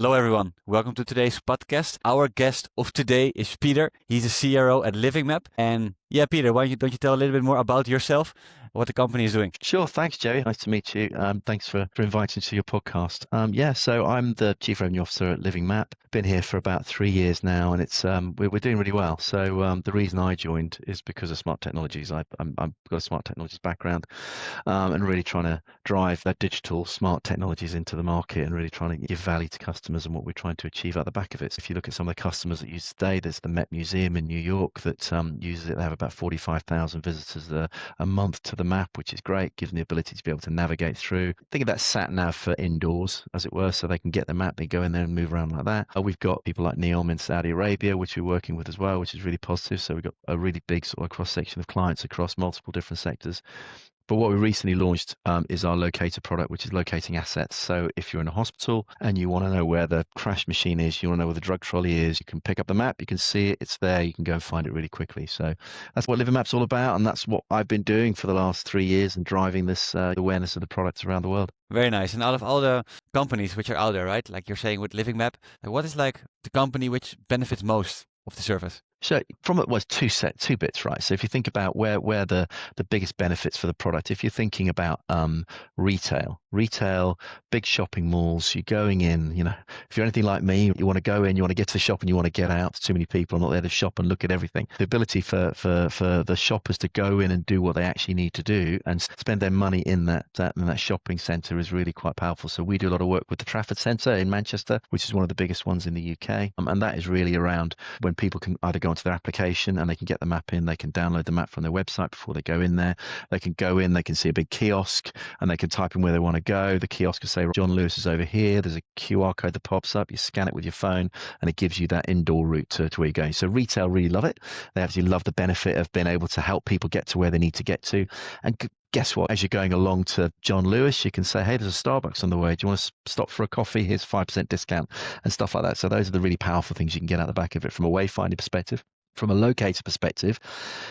Hello, everyone. Welcome to today's podcast. Our guest of today is Peter. He's a CRO at Livingmap. And yeah, Peter, why don't you tell a little bit more about yourself, what the company is doing? Sure. Thanks, Joey. Nice to meet you. Thanks for inviting me to your podcast. So I'm the Chief Revenue Officer at Livingmap. Been here for about 3 years now, and it's we're doing really well. So the reason I joined is because of smart technologies. I've got a smart technologies background, and really trying to drive that digital smart technologies into the market and really trying to give value to customers and what we're trying to achieve at the back of it. So if you look at some of the customers that use today, there's the Met Museum in New York that uses it. They have about 45,000 visitors a month to the map, which is great, gives them the ability to be able to navigate through. Think of that sat nav for indoors, as it were, so they can get the map, they go in there and move around like that. We've got people like Neom in Saudi Arabia, which we're working with as well, which is really positive. So we've got a really big sort of cross section of clients across multiple different sectors. But what we recently launched is our locator product, which is locating assets. So if you're in a hospital and you want to know where the crash machine is, you want to know where the drug trolley is, you can pick up the map, you can see it, it's there, you can go and find it really quickly. So that's what Livingmap's all about, and that's what I've been doing for the last 3 years and driving this awareness of the products around the world. Very nice. And out of all the companies which are out there, right? Like you're saying with Livingmap, what is like the company which benefits most of the service? So from it was two bits, right? So if you think about where the biggest benefits for the product, if you're thinking about retail, big shopping malls, you're going in, if you're anything like me, you want to go in, you want to get to the shop and you want to get out. There's too many people are not there to shop and look at everything. The ability for the shoppers to go in and do what they actually need to do and spend their money in that shopping centre is really quite powerful. So we do a lot of work with the Trafford Centre in Manchester, which is one of the biggest ones in the UK. And that is really around when people can either go onto their application and they can get the map in, they can download the map from their website before they go in there. They can go in, they can see a big kiosk and they can type in where they want to go. The kiosk will say, John Lewis is over here. There's a QR code that pops up. You scan it with your phone and it gives you that indoor route to where you're going. So retail really love it. They absolutely love the benefit of being able to help people get to where they need to get to. And guess what? As you're going along to John Lewis, you can say, hey, there's a Starbucks on the way. Do you want to stop for a coffee? Here's 5% discount and stuff like that. So those are the really powerful things you can get out the back of it from a wayfinding perspective. From a locator perspective,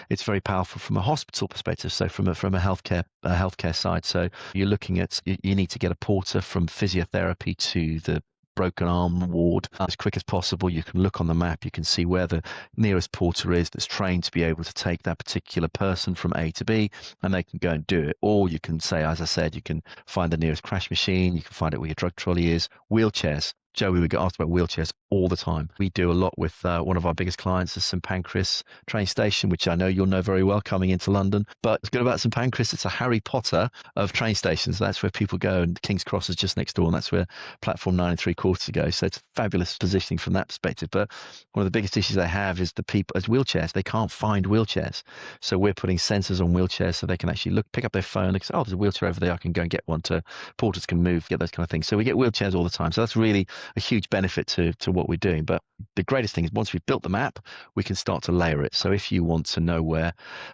it's very powerful from a hospital perspective. So from a healthcare side. So you're looking at, you need to get a porter from physiotherapy to the broken arm ward as quick as possible. You can look on the map, you can see where the nearest porter is that's trained to be able to take that particular person from A to B, and they can go and do it. Or you can say, as I said, you can find the nearest crash machine, you can find out where your drug trolley is. Wheelchairs. Joey, we get asked about wheelchairs all the time. We do a lot with one of our biggest clients, the St Pancras train station, which I know you'll know very well coming into London. But it's good about St Pancras, it's a Harry Potter of train stations. That's where people go, and King's Cross is just next door, and that's where platform 9 3/4 go. So it's fabulous positioning from that perspective. But one of the biggest issues they have is the people as wheelchairs. They can't find wheelchairs. So we're putting sensors on wheelchairs so they can actually pick up their phone and say, oh, there's a wheelchair over there, I can go and get one. To porters can move, get those kind of things. So we get wheelchairs all the time. So that's really a huge benefit to what we're doing. But the greatest thing is once we've built the map, we can start to layer it. So if you want to know where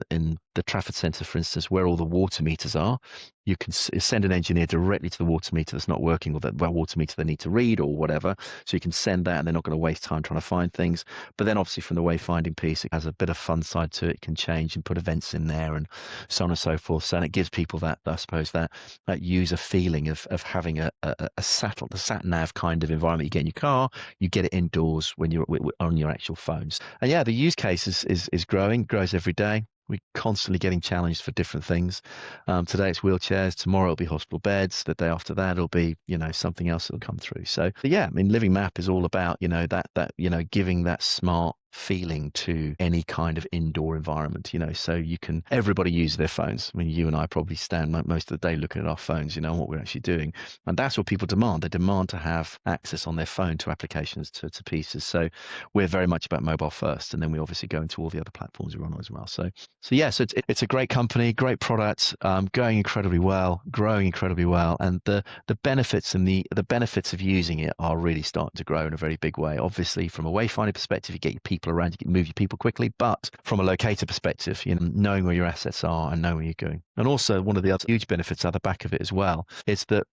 in the Trafford Centre, for instance, where all the water meters are, you can send an engineer directly to the water meter that's not working, or that water meter they need to read or whatever. So you can send that and they're not going to waste time trying to find things. But then obviously from the wayfinding piece, it has a bit of fun side to it. It can change and put events in there and so on and so forth. So and it gives people that, I suppose, that user feeling of having a sat nav kind of environment. You get in your car, you get it indoors when you're on your actual phones. And yeah, the use case is growing, grows every day. We're constantly getting challenged for different things. Today it's wheelchairs. Tomorrow it'll be hospital beds. The day after that it'll be, something else that'll come through. So yeah, I mean, Livingmap is all about, that giving that smart feeling to any kind of indoor environment, so everybody uses their phones. I mean, you and I probably stand most of the day looking at our phones, and what we're actually doing. And that's what people demand. They demand to have access on their phone to applications, to pieces. So we're very much about mobile first. And then we obviously go into all the other platforms we're on as well. So it's a great company, great product, going incredibly well, growing incredibly well. And the benefits and the benefits of using it are really starting to grow in a very big way. Obviously, from a wayfinding perspective, you get your people around, you can move your people quickly. But from a locator perspective, knowing where your assets are and knowing where you're going. And also one of the other huge benefits at the back of it as well is that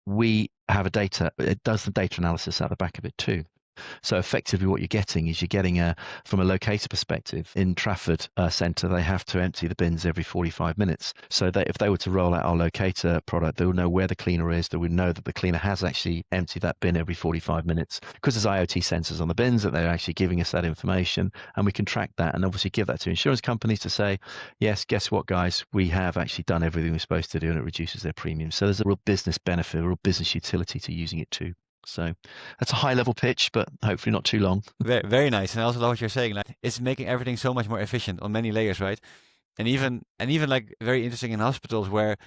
we have it does the data analysis at the back of it too. So effectively what you're getting is from a locator perspective, in Trafford Centre, they have to empty the bins every 45 minutes. So that if they were to roll out our locator product, they will know where the cleaner is. They would know that the cleaner has actually emptied that bin every 45 minutes because there's IoT sensors on the bins that they're actually giving us that information, and we can track that and obviously give that to insurance companies to say, yes, guess what, guys, we have actually done everything we're supposed to do, and it reduces their premium. So there's a real business benefit, a real business utility to using it too. So that's a high level pitch, but hopefully not too long. Very, very nice. And I also love what you're saying. Like it's making everything so much more efficient on many layers, right? And even like very interesting in hospitals where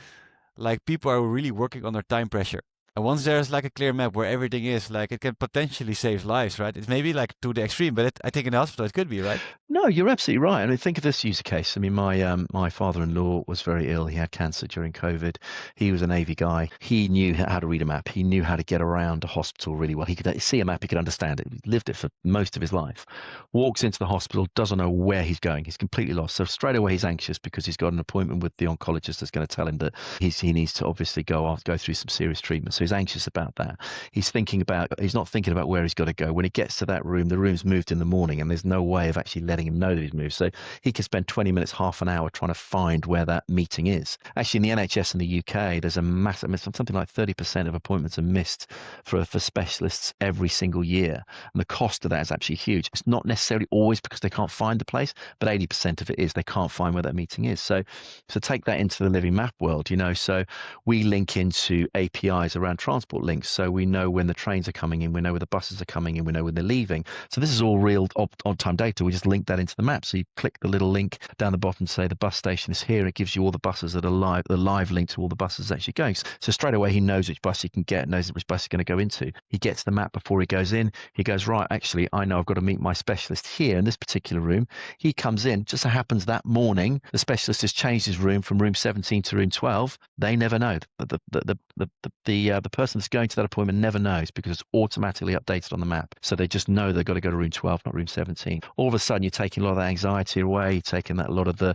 like people are really working under time pressure. And once there's like a clear map where everything is, like it can potentially save lives, right? It's maybe like to the extreme, but I think in the hospital it could be, right? No, you're absolutely right. I mean, think of this user case. I mean, my father-in-law was very ill. He had cancer during COVID. He was a Navy guy. He knew how to read a map. He knew how to get around a hospital really well. He could see a map. He could understand it. He lived it for most of his life. Walks into the hospital, doesn't know where he's going. He's completely lost. So straight away he's anxious because he's got an appointment with the oncologist that's going to tell him that he needs to obviously go through some serious treatment. So he's anxious about that. He's not thinking about where he's got to go. When he gets to that room, the room's moved in the morning, and there's no way of actually letting him know that he's moved. So he could spend 20 minutes, half an hour trying to find where that meeting is. Actually, in the NHS in the UK, there's a massive, something like 30% of appointments are missed for specialists every single year. And the cost of that is actually huge. It's not necessarily always because they can't find the place, but 80% of it is they can't find where that meeting is. So take that into the Livingmap world, so we link into APIs around transport links. So we know when the trains are coming in, we know where the buses are coming in, we know when they're leaving. So this is all real on-time data. We just link that into the map. So you click the little link down the bottom, say the bus station is here. It gives you all the buses that are live, the live link to all the buses actually going. So straight away he knows which bus he can get, knows which bus he's going to go into. He gets the map before he goes in. He goes, right, actually, I know I've got to meet my specialist here in this particular room. He comes in. Just so happens that morning, the specialist has changed his room from room 17 to room 12. They never know. The person that's going to that appointment never knows because it's automatically updated on the map. So they just know they've got to go to room 12, not room 17. All of a sudden, you're taking a lot of that anxiety away, you're taking a lot of the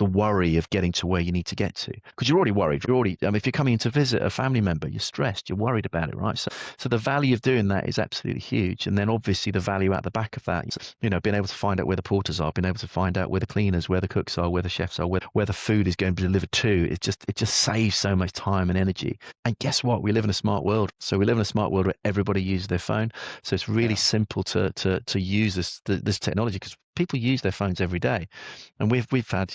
worry of getting to where you need to get to. Because you're already worried. If you're coming in to visit a family member, you're stressed, you're worried about it, right? So the value of doing that is absolutely huge. And then obviously the value at the back of that, being able to find out where the porters are, being able to find out where the cleaners, where the cooks are, where the chefs are, where the food is going to be delivered to. It just saves so much time and energy. And guess what? We live in a smart world. So we live in a smart world where everybody uses their phone. So it's really simple to use this technology because people use their phones every day. And we've had,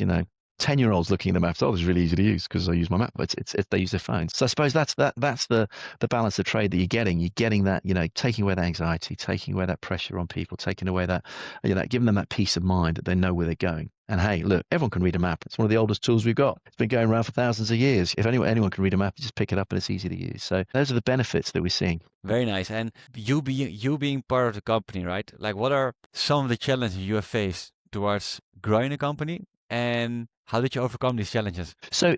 10-year-olds looking at the maps. Oh, it's really easy to use because I use my map. But it's they use their phones. So I suppose that's the balance of trade that you're getting. You're getting that, taking away that anxiety, taking away that pressure on people, taking away that, giving them that peace of mind that they know where they're going. And hey, look, everyone can read a map. It's one of the oldest tools we've got. It's been going around for thousands of years. If anyone can read a map, you just pick it up and it's easy to use. So those are the benefits that we're seeing. Very nice. And you being part of the company, right? Like, what are some of the challenges you have faced towards growing a company, and how did you overcome these challenges? So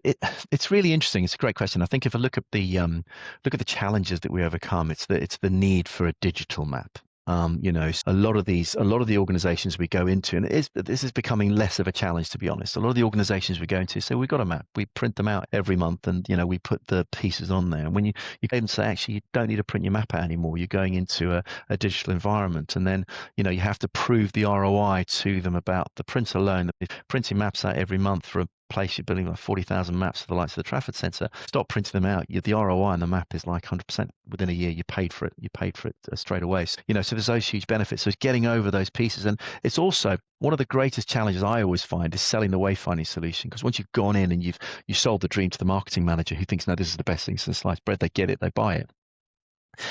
it's really interesting. It's a great question. I think if I look at the challenges that we overcome, it's the need for a digital map. A lot of the organizations we go into, and this is becoming less of a challenge, to be honest. A lot of the organizations we go into say, we've got a map, we print them out every month, and we put the pieces on there. And when you can say, actually, you don't need to print your map out anymore. You're going into a digital environment, and then you have to prove the ROI to them about the print alone. Printing maps out every month for a place you're building like 40,000 maps for the likes of the Trafford Centre. Stop printing them out. The ROI on the map is like 100% within a year. You paid for it straight away. So there's those huge benefits. So it's getting over those pieces, and it's also one of the greatest challenges I always find is selling the wayfinding solution. Because once you've gone in and you sold the dream to the marketing manager who thinks, no, this is the best thing since sliced bread, they get it, they buy it.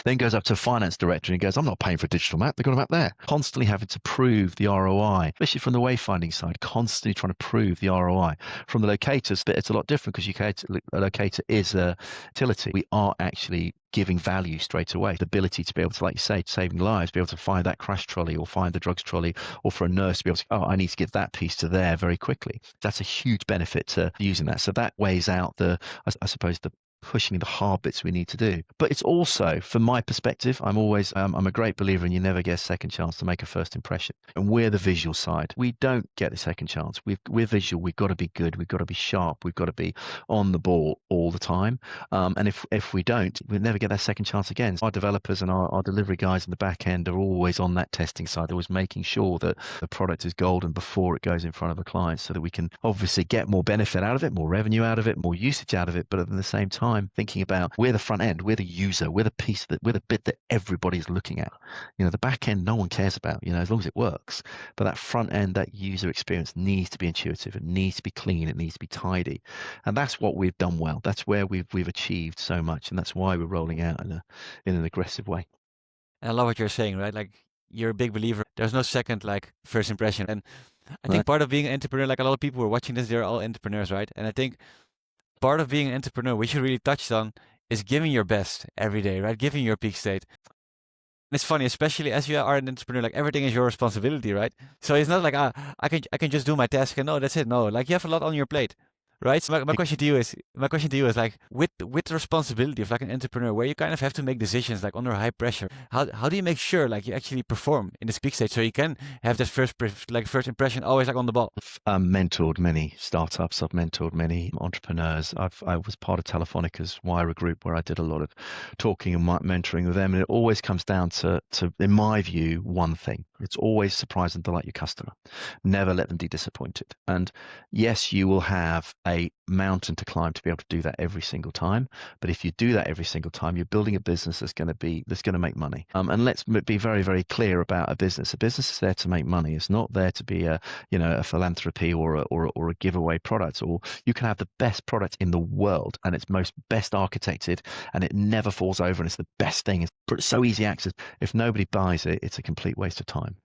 Then goes up to a finance director and goes, I'm not paying for a digital map. They've got a map there. Constantly having to prove the ROI, especially from the wayfinding side, constantly trying to prove the ROI. From the locators, it's a lot different because a locator is a utility. We are actually giving value straight away. The ability to be able to, like you say, saving lives, be able to find that crash trolley or find the drugs trolley, or for a nurse to be able to, I need to get that piece to there very quickly. That's a huge benefit to using that. So that weighs out I suppose the pushing the hard bits we need to do. But it's also, from my perspective, I'm always, I'm a great believer in you never get a second chance to make a first impression. And we're the visual side. We don't get a second chance. We're visual. We've got to be good. We've got to be sharp. We've got to be on the ball all the time. And if we don't, we'll never get that second chance again. Our developers and our delivery guys in the back end are always on that testing side. They're always making sure that the product is golden before it goes in front of a client, so that we can obviously get more benefit out of it, more revenue out of it, more usage out of it. But at the same time, thinking about we're the front end, we're the user, we're the piece that we're the bit that everybody's looking at. The back end, no one cares about, as long as it works. But that front end, that user experience needs to be intuitive. It needs to be clean. It needs to be tidy. And that's what we've done well. That's where we've achieved so much. And that's why we're rolling out in an aggressive way. And I love what you're saying, right? Like, you're a big believer. There's no second, like, first impression. And I think part of being an entrepreneur, like a lot of people who are watching this, they're all entrepreneurs, right? And I think part of being an entrepreneur, we should really touch on, is giving your best every day, right? Giving your peak state. And it's funny, especially as you are an entrepreneur, like everything is your responsibility, right? So it's not like, I can just do my task and no, that's it. No, like you have a lot on your plate. Right. So my question to you is like with the responsibility of like an entrepreneur, where you kind of have to make decisions like under high pressure. How do you make sure like you actually perform in this peak stage so you can have that first impression always like on the ball? I've mentored many startups. I've mentored many entrepreneurs. I was part of Telefonica's Wire Group, where I did a lot of talking and mentoring with them. And it always comes down to, in my view, one thing. It's always surprise and delight your customer. Never let them be disappointed. And yes, you will have a mountain to climb to be able to do that every single time. But if you do that every single time, you're building a business that's going to make money. And let's be very, very clear about a business. A business is there to make money. It's not there to be a philanthropy or a giveaway product. Or you can have the best product in the world and it's best architected and it never falls over and it's the best thing. It's so easy access. If nobody buys it, it's a complete waste of time.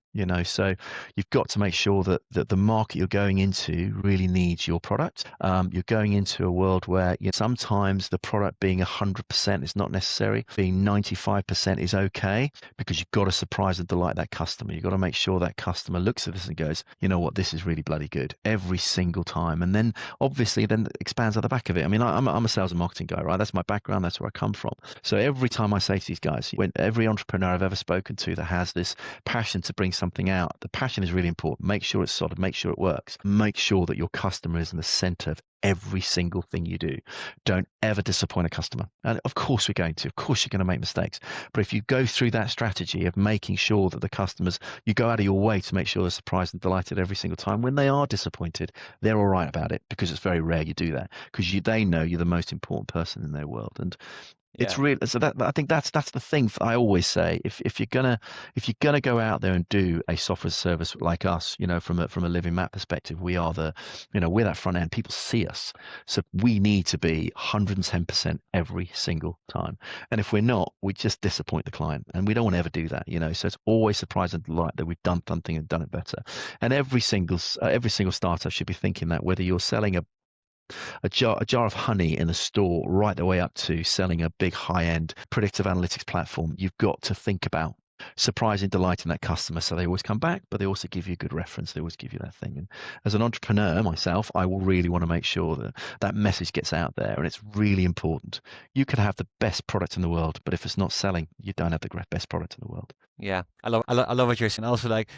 So you've got to make sure that the market you're going into really needs your product. You're going into a world where sometimes the product being 100% is not necessary. Being 95% is okay, because you've got to surprise and delight that customer. You've got to make sure that customer looks at this and goes, you know what, this is really bloody good every single time. And then obviously then expands at the back of it. I mean, I'm a sales and marketing guy, right? That's my background. That's where I come from. So every time I say to these guys, when every entrepreneur I've ever spoken to that has this passion to bring something out, the passion is really important. Make sure it's solid, make sure it works, make sure that your customer is in the center of every single thing you do. Don't ever disappoint a customer. And of course you're going to make mistakes. But if you go through that strategy of making sure that the customers, you go out of your way to make sure they're surprised and delighted every single time, when they are disappointed, they're all right about it, because it's very rare you do that, because they know you're the most important person in their world. And it's really, so that I think that's the thing I always say. If you're gonna go out there and do a software service like us, from a Livingmap perspective, we are we're that front end. People see us, so we need to be 110% every single time. And if we're not, we just disappoint the client, and we don't want to ever do that. So it's always surprise and delight that we've done something and done it better. And every single startup should be thinking that, whether you're selling a jar of honey in a store right the way up to selling a big high-end predictive analytics platform, you've got to think about surprising, delighting that customer, so they always come back, but they also give you a good reference. They always give you that thing. And as an entrepreneur myself, I will really want to make sure that that message gets out there, and it's really important. You could have the best product in the world, but if it's not selling, you don't have the best product in the world. Yeah, I love what you're saying. Also, like,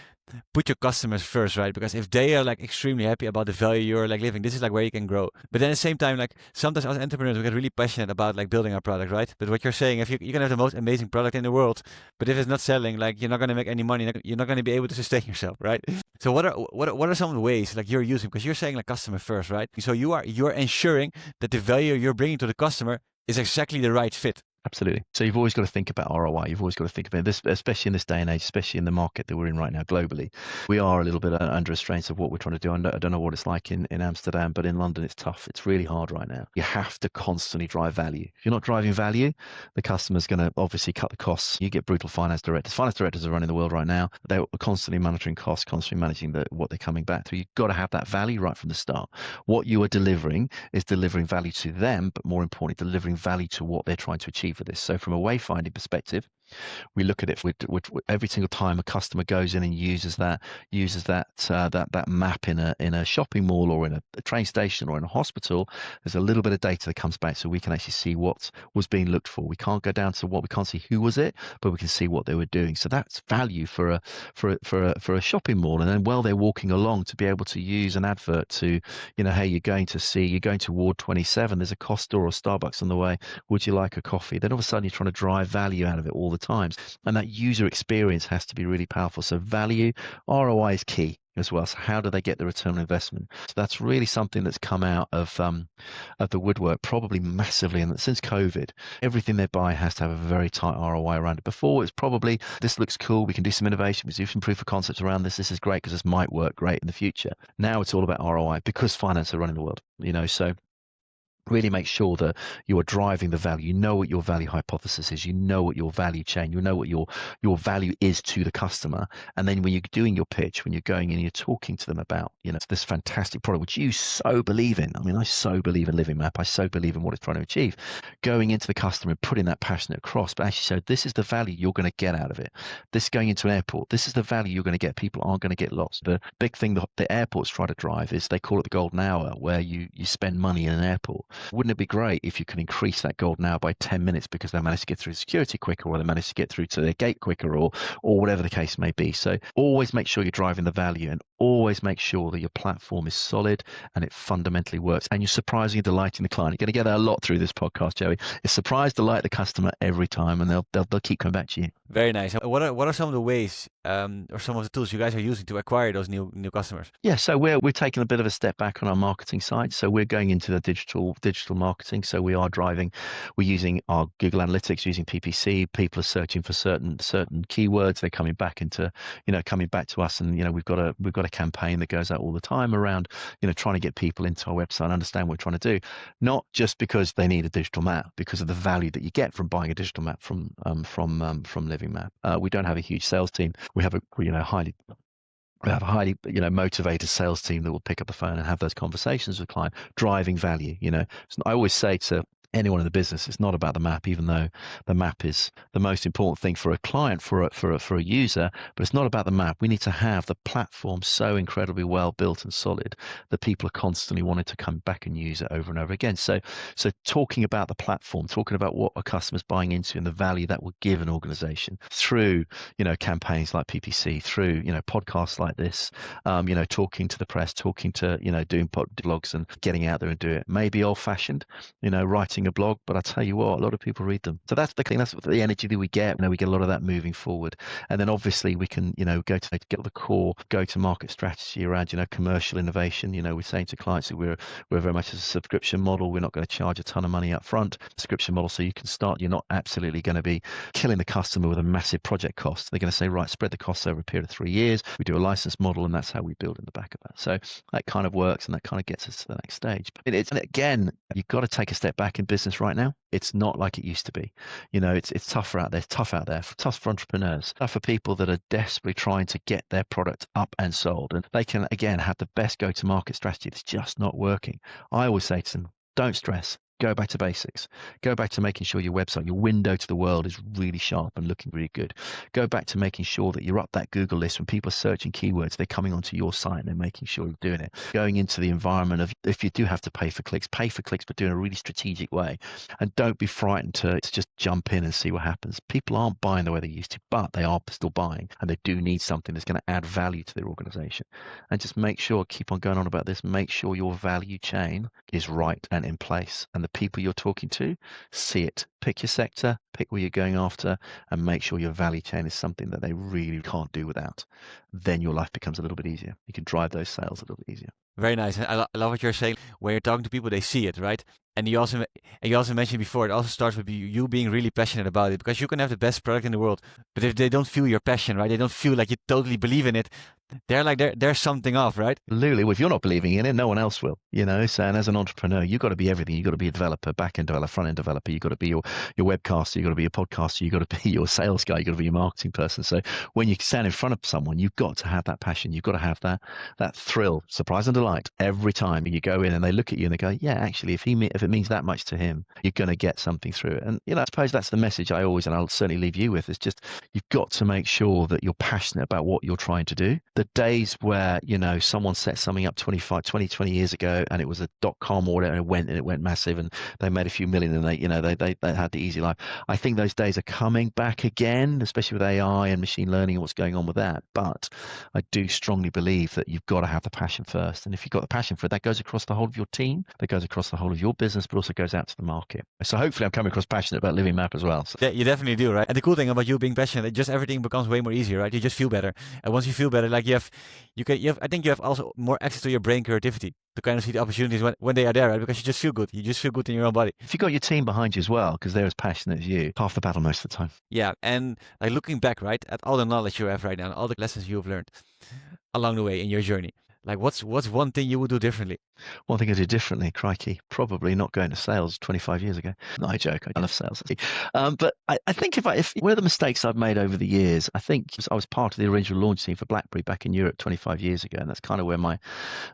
put your customers first, right? Because if they are like extremely happy about the value you're like living, this is like where you can grow. But then at the same time, like sometimes as entrepreneurs, we get really passionate about like building our product, right? But what you're saying, if you can have the most amazing product in the world, but if it's not selling, like you're not going to make any money, you're not going to be able to sustain yourself, right? So what are some of the ways like you're using? Because you're saying like customer first, right? So you're ensuring that the value you're bringing to the customer is exactly the right fit. Absolutely. So you've always got to think about ROI. You've always got to think about this, especially in this day and age, especially in the market that we're in right now globally. We are a little bit under restraints of what we're trying to do. I don't know what it's like in Amsterdam, but in London, it's tough. It's really hard right now. You have to constantly drive value. If you're not driving value, the customer's going to obviously cut the costs. You get brutal finance directors. Finance directors are running the world right now. They're constantly monitoring costs, constantly managing what they're coming back to. You've got to have that value right from the start. What you are delivering is delivering value to them, but more importantly, delivering value to what they're trying to achieve with this. So from a wayfinding perspective, We look at it with every single time a customer goes in and uses that map in a shopping mall or in a train station or in a hospital. There's a little bit of data that comes back, so we can actually see what was being looked for. We can't go down to what we can't see who was it, but we can see what they were doing. So that's value for a shopping mall. And then while they're walking along, to be able to use an advert to, hey, you're going to Ward 27. There's a Costa or a Starbucks on the way. Would you like a coffee? Then all of a sudden you're trying to drive value out of it all the time. And that user experience has to be really powerful. So value, ROI is key as well. So how do they get the return on investment? So that's really something that's come out of the woodwork, probably massively. And since COVID, everything they buy has to have a very tight ROI around it. Before, it's probably, this looks cool, we can do some innovation, we can do some proof of concepts around this. This is great because this might work great in the future. Now it's all about ROI because finance are running the world. So really make sure that you are driving the value. You know what your value hypothesis is. You know what your value chain, you know what your value is to the customer. And then when you're doing your pitch, when you're going in and you're talking to them about, this fantastic product, which you so believe in. I mean, I so believe in Livingmap. I so believe in what it's trying to achieve. Going into the customer and putting that passion across, but actually, so this is the value you're going to get out of it. This going into an airport, this is the value you're going to get. People aren't going to get lost. The big thing the airports try to drive is they call it the golden hour, where you spend money in an airport. Wouldn't it be great if you can increase that golden hour by 10 minutes because they managed to get through security quicker, or they managed to get through to their gate quicker, or whatever the case may be. So always make sure you're driving the value, and always make sure that your platform is solid and it fundamentally works, and you're surprising and delighting the client. You're going to get that a lot through this podcast, Joey. It's surprise, delight the customer every time, and they'll keep coming back to you. Very nice. What are some of the ways or some of the tools you guys are using to acquire those new customers? Yeah, so we're taking a bit of a step back on our marketing side. So we're going into the digital marketing. So we're using our Google Analytics, using PPC. People are searching for certain keywords. They're coming back to us, and we've got a campaign that goes out all the time around trying to get people into our website and understand what we're trying to do. Not just because they need a digital map, because of the value that you get from buying a digital map from Livingmap. We don't have a huge sales team. We have a highly motivated sales team that will pick up the phone and have those conversations with client, driving value. So I always say to anyone in the business, it's not about the map, even though the map is the most important thing for a client, for a user, but it's not about the map. We need to have the platform so incredibly well built and solid that people are constantly wanting to come back and use it over and over again. So talking about the platform, talking about what a customer's buying into and the value that will give an organization through, campaigns like PPC, through, podcasts like this, talking to the press, talking to, doing blogs and getting out there and do it. Maybe old fashioned, writing a blog, but I tell you what, a lot of people read them. So that's the thing. That's the energy that we get. We get a lot of that moving forward. And then obviously we can, go to get the core go-to-market strategy around, commercial innovation. We're saying to clients that we're very much a subscription model. We're not going to charge a ton of money up front. Subscription model, so you can start. You're not absolutely going to be killing the customer with a massive project cost. They're going to say, right, spread the costs over a period of 3 years. We do a license model, and that's how we build in the back of that. So that kind of works, and that kind of gets us to the next stage. But and again, you've got to take a step back in business right now. It's not like it used to be. It's tougher out there. It's tough out there. Tough for entrepreneurs. Tough for people that are desperately trying to get their product up and sold. And they can, again, have the best go-to-market strategy that's just not working. I always say to them, don't stress. Go back to basics. Go back to making sure your website, your window to the world is really sharp and looking really good. Go back to making sure that you're up that Google list. When people are searching keywords, they're coming onto your site and they're making sure you're doing it. Going into the environment of, if you do have to pay for clicks, but do it in a really strategic way. And don't be frightened to just jump in and see what happens. People aren't buying the way they used to, but they are still buying, and they do need something that's going to add value to their organization. And just make sure, keep on going on about this, make sure your value chain is right and in place, and the people you're talking to see it. Pick your sector, pick where you're going after, and make sure your value chain is something that they really can't do without. Then your life becomes a little bit easier. You can drive those sales a little bit easier. Very nice. I love what you're saying. When you're talking to people, they see it, right? And you also mentioned before, it also starts with you being really passionate about it, because you can have the best product in the world, but if they don't feel your passion, right, they don't feel like you totally believe in it, They're something off, right? Absolutely. Well, if you're not believing in it, no one else will, So, and as an entrepreneur, you've got to be everything. You've got to be a developer, back-end developer, front-end developer. You've got to be your webcaster. You've got to be your podcaster. You've got to be your sales guy. You've got to be your marketing person. So when you stand in front of someone, you've got to have that passion. You've got to have that thrill, surprise and delight every time you go in and they look at you and they go, yeah, actually, if it means that much to him, you're going to get something through it. And, I suppose that's the message I always, and I'll certainly leave you with, is just you've got to make sure that you're passionate about what you're trying to do. The days where, someone set something up 20 years ago and it was a .com or whatever, and it went massive and they made a few million and they had the easy life. I think those days are coming back again, especially with AI and machine learning and what's going on with that. But I do strongly believe that you've got to have the passion first. And if you've got the passion for it, that goes across the whole of your team, that goes across the whole of your business, but also goes out to the market. So hopefully I'm coming across passionate about Livingmap as well. So. Yeah, you definitely do, right? And the cool thing about you being passionate, just everything becomes way more easier, right? You just feel better. And once you feel better, like I think you have also more access to your brain creativity to kind of see the opportunities when they are there, right? Because you just feel good. You just feel good in your own body. If you've got your team behind you as well, because they're as passionate as you, half the battle most of the time. Yeah, and like looking back, right, at all the knowledge you have right now, and all the lessons you've learned along the way in your journey, like what's one thing you would do differently? One thing I do differently, crikey, probably not going to sales 25 years ago. No, I joke. I love sales. But I think if one of the mistakes I've made over the years, I think I was part of the original launch team for BlackBerry back in Europe 25 years ago. And that's kind of where my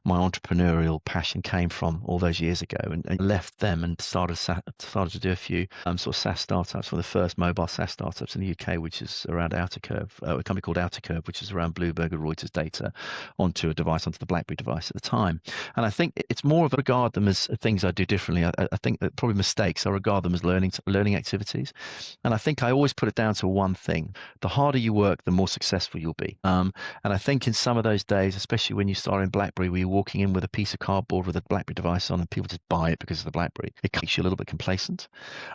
entrepreneurial passion came from all those years ago, and left them and started to do a few sort of SaaS startups, one of the first mobile SaaS startups in the UK, which is around OuterCurve, a company called OuterCurve, which is around Bloomberg and Reuters data onto the BlackBerry device at the time. And I think it's more of regard them as things I do differently. I think that probably mistakes, I regard them as learning activities. And I think I always put it down to one thing. The harder you work, the more successful you'll be. And I think in some of those days, especially when you start in BlackBerry, where you're walking in with a piece of cardboard with a BlackBerry device on and people just buy it because of the BlackBerry, it makes you a little bit complacent.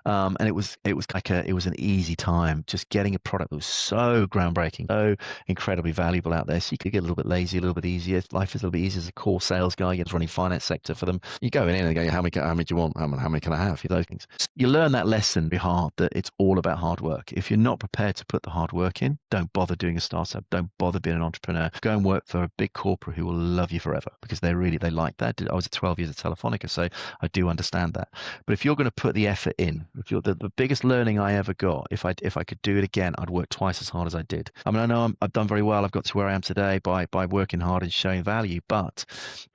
And it was an easy time just getting a product that was so groundbreaking, so incredibly valuable out there. So you could get a little bit lazy, a little bit easier. Life is a little bit easier as a core sales guy. You're running finance sector for them. You go in and go, how many do you want? How many can I have? Those things. You learn that lesson very hard, that it's all about hard work. If you're not prepared to put the hard work in, don't bother doing a startup. Don't bother being an entrepreneur. Go and work for a big corporate who will love you forever, because they like that. I was at 12 years at Telefonica, so I do understand that. But if you're going to put the effort in, if you're the biggest learning I ever got, if I could do it again, I'd work twice as hard as I did. I mean, I know I've done very well. I've got to where I am today by working hard and showing value, but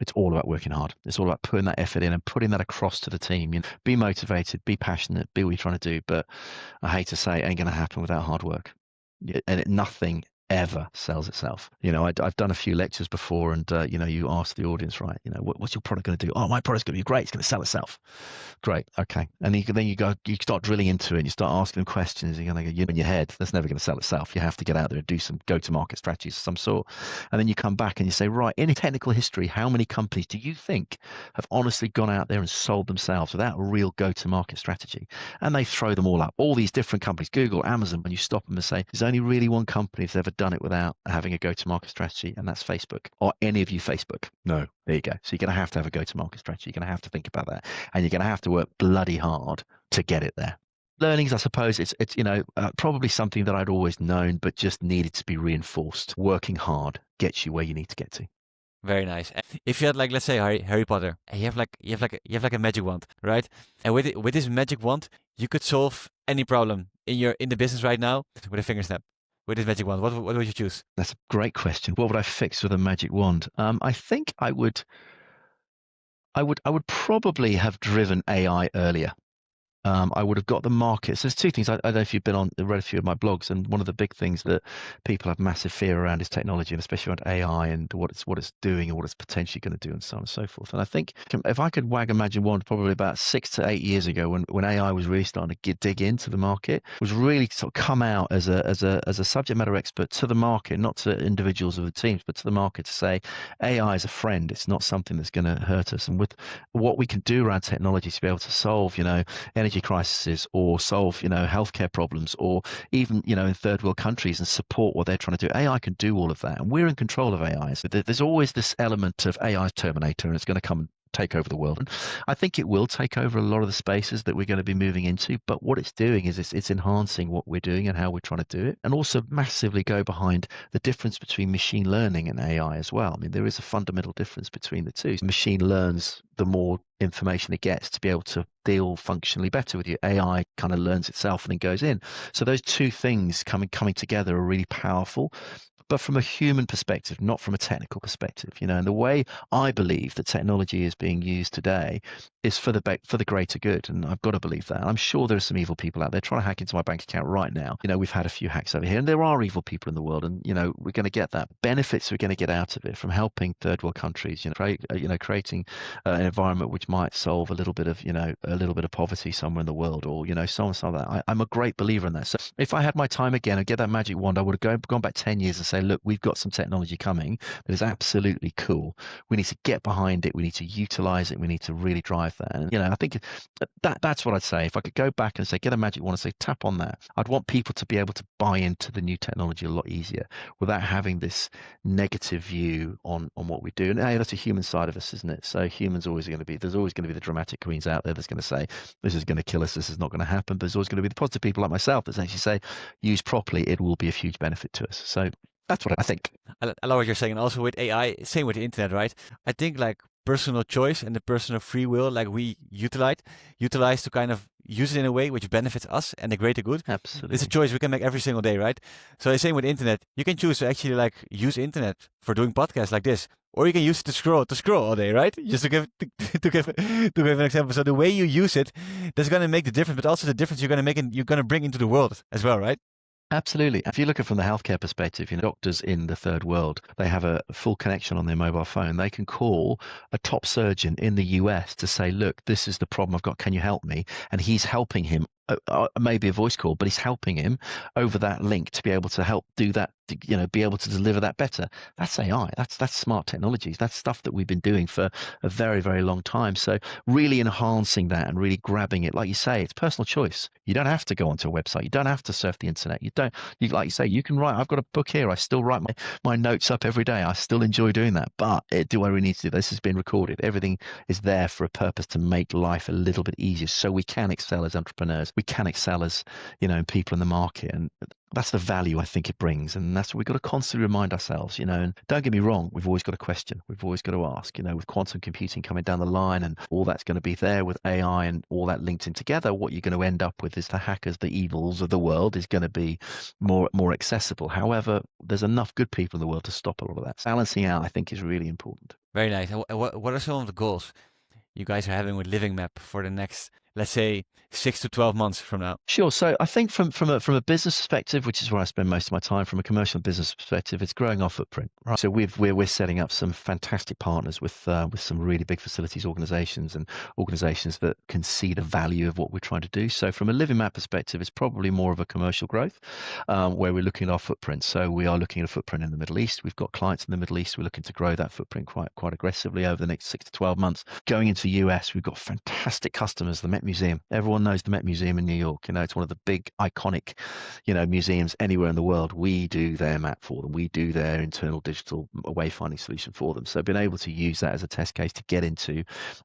it's all about working hard. It's all about putting that effort in and putting that across to the team. Be motivated, be passionate, be what you're trying to do. But I hate to say, it ain't going to happen without hard work. And nothing ever sells itself. I've done a few lectures before, and you ask the audience, right, what's your product going to do? Oh, my product's going to be great. It's going to sell itself. Great. Okay. And then you start drilling into it and you start asking them questions. You're going to go in your head, that's never going to sell itself. You have to get out there and do some go-to-market strategies of some sort. And then you come back and you say, right, in technical history, how many companies do you think have honestly gone out there and sold themselves without a real go-to-market strategy? And they throw them all up. All these different companies, Google, Amazon, when you stop them and say, there's only really one company that's ever done it without having a go-to-market strategy, and that's Facebook. Or any of you Facebook? No. There you go. So you're going to have a go-to-market strategy. You're going to have to think about that, and you're going to have to work bloody hard to get it there. Learnings, I suppose, it's probably something that I'd always known, but just needed to be reinforced. Working hard gets you where you need to get to. Very nice. If you had, like, let's say Harry Potter, and you have like a magic wand, right? And with this magic wand, you could solve any problem in the business right now with a finger snap. With this magic wand, what would you choose? That's a great question. What would I fix with a magic wand? I think I would probably have driven AI earlier. I would have got the market. So there's two things. I don't know if you've read a few of my blogs, and one of the big things that people have massive fear around is technology, and especially around AI and what it's doing and what it's potentially going to do, and so on and so forth. And I think if I could wag a magic wand, probably about 6 to 8 years ago, when AI was really starting to dig into the market, was really sort of come out as a subject matter expert to the market, not to individuals of the teams, but to the market, to say AI is a friend. It's not something that's going to hurt us. And with what we can do around technology to be able to solve, energy crises, or solve, healthcare problems, or even, in third world countries, and support what they're trying to do. AI can do all of that, and we're in control of AI. So there's always this element of AI's Terminator, and it's going to come take over the world. And I think it will take over a lot of the spaces that we're going to be moving into. But what it's doing is it's enhancing what we're doing and how we're trying to do it, and also massively go behind the difference between machine learning and AI as well. I mean, there is a fundamental difference between the two. Machine learns the more information it gets to be able to deal functionally better with you. AI kind of learns itself and then goes in. So those two things coming together are really powerful, but from a human perspective, not from a technical perspective, and the way I believe that technology is being used today is for the greater good, and I've got to believe that. I'm sure there are some evil people out there trying to hack into my bank account right now. We've had a few hacks over here, and there are evil people in the world, and we're going to get that benefits we're going to get out of it from helping third world countries, creating an environment which might solve a little bit of poverty somewhere in the world, or so on, some of that. I'm a great believer in that. So if I had my time again and get that magic wand, I would have gone back 10 years and say, look, we've got some technology coming that is absolutely cool. We need to get behind it. We need to utilize it. We need to really drive that. And, I think that's what I'd say. If I could go back and say, get a magic wand and say, tap on that, I'd want people to be able to buy into the new technology a lot easier without having this negative view on what we do. And hey, that's a human side of us, isn't it? So there's always going to be the dramatic queens out there that's going to say, this is going to kill us. This is not going to happen. But there's always going to be the positive people like myself that actually say, used properly, it will be a huge benefit to us. So that's what I think. I love what you're saying. And also with AI, same with the internet, right? I think like personal choice and the personal free will, like we utilize to kind of use it in a way which benefits us and the greater good. Absolutely. It's a choice we can make every single day, right? So the same with internet. You can choose to actually like use internet for doing podcasts like this, or you can use it to scroll all day, right? Just to give an example. So the way you use it, that's going to make the difference, but also the difference you're going to bring into the world as well, right? Absolutely. If you look at it from the healthcare perspective, doctors in the third world, they have a full connection on their mobile phone. They can call a top surgeon in the US to say, look, this is the problem I've got. Can you help me? And he's helping him. Maybe a voice call, but he's helping him over that link to be able to help do that, be able to deliver that better. That's AI. That's smart technologies. That's stuff that we've been doing for a very, very long time. So really enhancing that and really grabbing it. Like you say, it's personal choice. You don't have to go onto a website. You don't have to surf the internet. Like you say, you can write. I've got a book here. I still write my notes up every day. I still enjoy doing that. But do I really need to do this? Has been recorded. Everything is there for a purpose to make life a little bit easier so we can excel as entrepreneurs. We can excel as, people in the market. And that's the value I think it brings. And that's what we've got to constantly remind ourselves, and don't get me wrong, we've always got to question. We've always got to ask, with quantum computing coming down the line and all that's going to be there with AI and all that linked in together, what you're going to end up with is the hackers, the evils of the world is going to be more accessible. However, there's enough good people in the world to stop a lot of that. Balancing out, I think, is really important. Very nice. And what are some of the goals you guys are having with Livingmap for the next, let's say, 6 to 12 months from now? Sure. So I think from a business perspective, which is where I spend most of my time, from a commercial business perspective, it's growing our footprint. Right. So we're setting up some fantastic partners with some really big facilities organizations and organizations that can see the value of what we're trying to do. So from a Livingmap perspective, it's probably more of a commercial growth where we're looking at our footprint. So we are looking at a footprint in the Middle East. We've got clients in the Middle East. We're looking to grow that footprint quite aggressively over the next 6 to 12 months. Going into the US, we've got fantastic customers, the Met Museum. Everyone knows the Met Museum in New York. It's one of the big iconic, museums anywhere in the world. We do their map for them. We do their internal digital wayfinding solution for them. So being able to use that as a test case to get into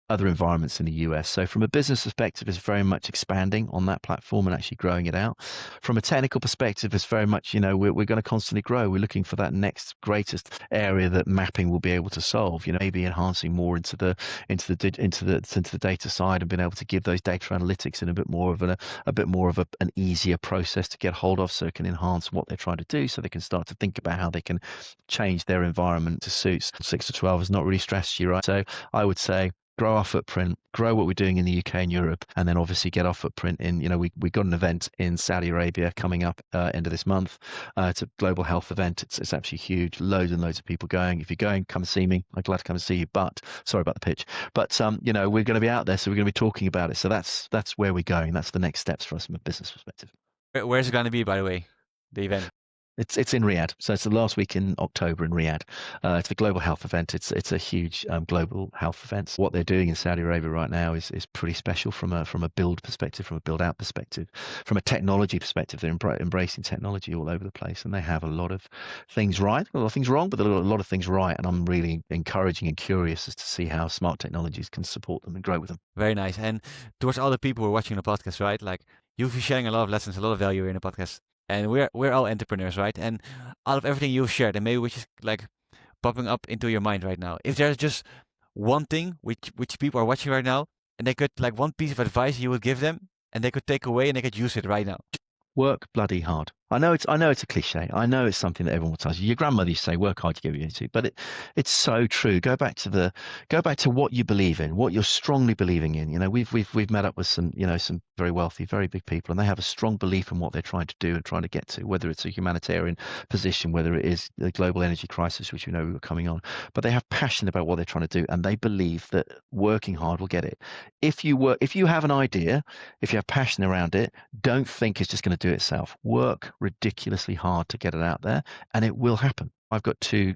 other environments in the US. So from a business perspective, it's very much expanding on that platform and actually growing it out. From a technical perspective, it's very much, we're going to constantly grow. We're looking for that next greatest area that mapping will be able to solve. Maybe enhancing more into the data side and being able to give those data analytics in a bit more of an easier process to get hold of, so it can enhance what they're trying to do, so they can start to think about how they can change their environment to suit. 6 to 12 is not really strategy, right? So I would say grow our footprint, grow what we're doing in the UK and Europe, and then obviously get our footprint in, we got an event in Saudi Arabia coming up end of this month. It's a global health event. It's absolutely huge. Loads and loads of people going. If you're going, come and see me. I'm glad to come and see you, but sorry about the pitch. But, we're going to be out there, so we're going to be talking about it. So that's where we're going. That's the next steps for us from a business perspective. Where's it going to be, by the way, the event? It's in Riyadh, so it's the last week in October in Riyadh. It's a global health event. It's a huge global health event. What they're doing in Saudi Arabia right now is pretty special from a build perspective, from a build out perspective, from a technology perspective. They're embracing technology all over the place, and they have a lot of things right, a lot of things wrong, but a lot of things right. And I'm really encouraging and curious as to see how smart technologies can support them and grow with them. Very nice. And towards all the people who are watching the podcast, right? Like you've been sharing a lot of lessons, a lot of value here in the podcast. And we're all entrepreneurs, right? And out of everything you've shared, and maybe which is like popping up into your mind right now, if there's just one thing which people are watching right now, and they could like one piece of advice you would give them, and they could take away and they could use it right now. Work bloody hard. I know it's a cliche. I know it's something that everyone will tell you. Your grandmother used to say, "Work hard, you get what you need to." But it's so true. Go back to what you believe in, what you're strongly believing in. You know, we've met up with some very wealthy, very big people, and they have a strong belief in what they're trying to do and trying to get to. Whether it's a humanitarian position, whether it is the global energy crisis, which we know we were coming on, but they have passion about what they're trying to do, and they believe that working hard will get it. If you have an idea, if you have passion around it, don't think it's just going to do it itself. Work ridiculously hard to get it out there, and it will happen. I've got two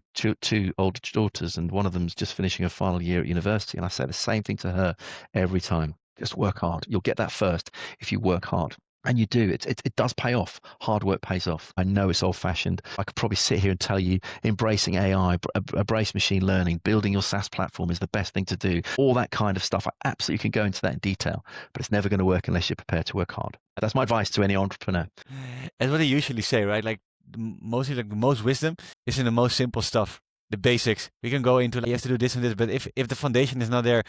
older daughters, and one of them's just finishing her final year at university, and I say the same thing to her every time. Just work hard. You'll get that first if you work hard. And you do. It does pay off. Hard work pays off. I know it's old-fashioned. I could probably sit here and tell you embracing AI, embrace machine learning, building your SaaS platform is the best thing to do. All that kind of stuff. I absolutely can go into that in detail, but it's never going to work unless you're prepared to work hard. That's my advice to any entrepreneur. That's what they usually say, right? Like mostly, like the most wisdom is in the most simple stuff, the basics. We can go into like, you have to do this and this, but if the foundation is not there,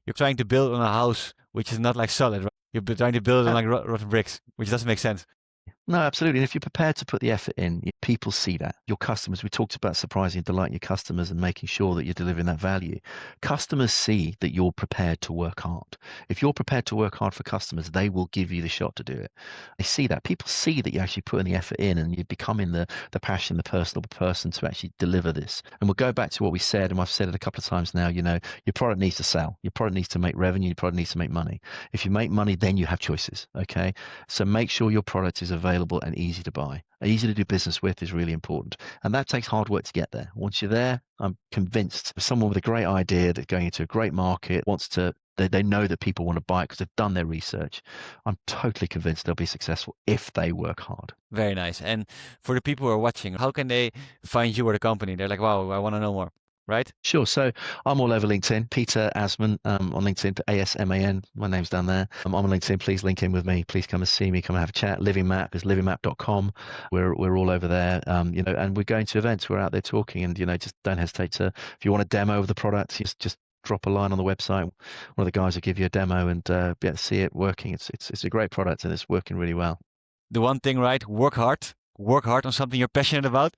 you're trying to build on a house which is not like solid, right? You're trying to build on like rotten bricks, which doesn't make sense. No, absolutely. And if you're prepared to put the effort in, people see that. Your customers, we talked about surprising and delighting your customers and making sure that you're delivering that value. Customers see that you're prepared to work hard. If you're prepared to work hard for customers, they will give you the shot to do it. They see that. People see that you're actually putting the effort in and you're becoming the passion, the personal person to actually deliver this. And we'll go back to what we said, and I've said it a couple of times now, your product needs to sell. Your product needs to make revenue. Your product needs to make money. If you make money, then you have choices, okay? So make sure your product is available and easy to buy. Easy to do business with is really important. And that takes hard work to get there. Once you're there, I'm convinced someone with a great idea that's going into a great market they know that people want to buy it because they've done their research. I'm totally convinced they'll be successful if they work hard. Very nice. And for the people who are watching, how can they find you or the company? They're like, wow, I want to know more. Right? Sure. So I'm all over LinkedIn. Peter Asman on LinkedIn, ASMAN. My name's down there. I'm on LinkedIn. Please link in with me. Please come and see me. Come and have a chat. Livingmap is livingmap.com. We're all over there. And we're going to events. We're out there talking, and just don't hesitate to. If you want a demo of the product, just drop a line on the website. One of the guys will give you a demo and see it working. It's a great product and it's working really well. The one thing, right? Work hard on something you're passionate about,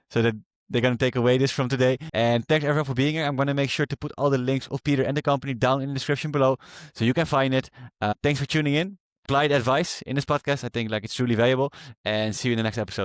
so that they're going to take away this from today. And thanks everyone for being here. I'm going to make sure to put all the links of Peter and the company down in the description below so you can find it. Thanks for tuning in. Apply the advice in this podcast. I think like it's truly valuable, and see you in the next episode.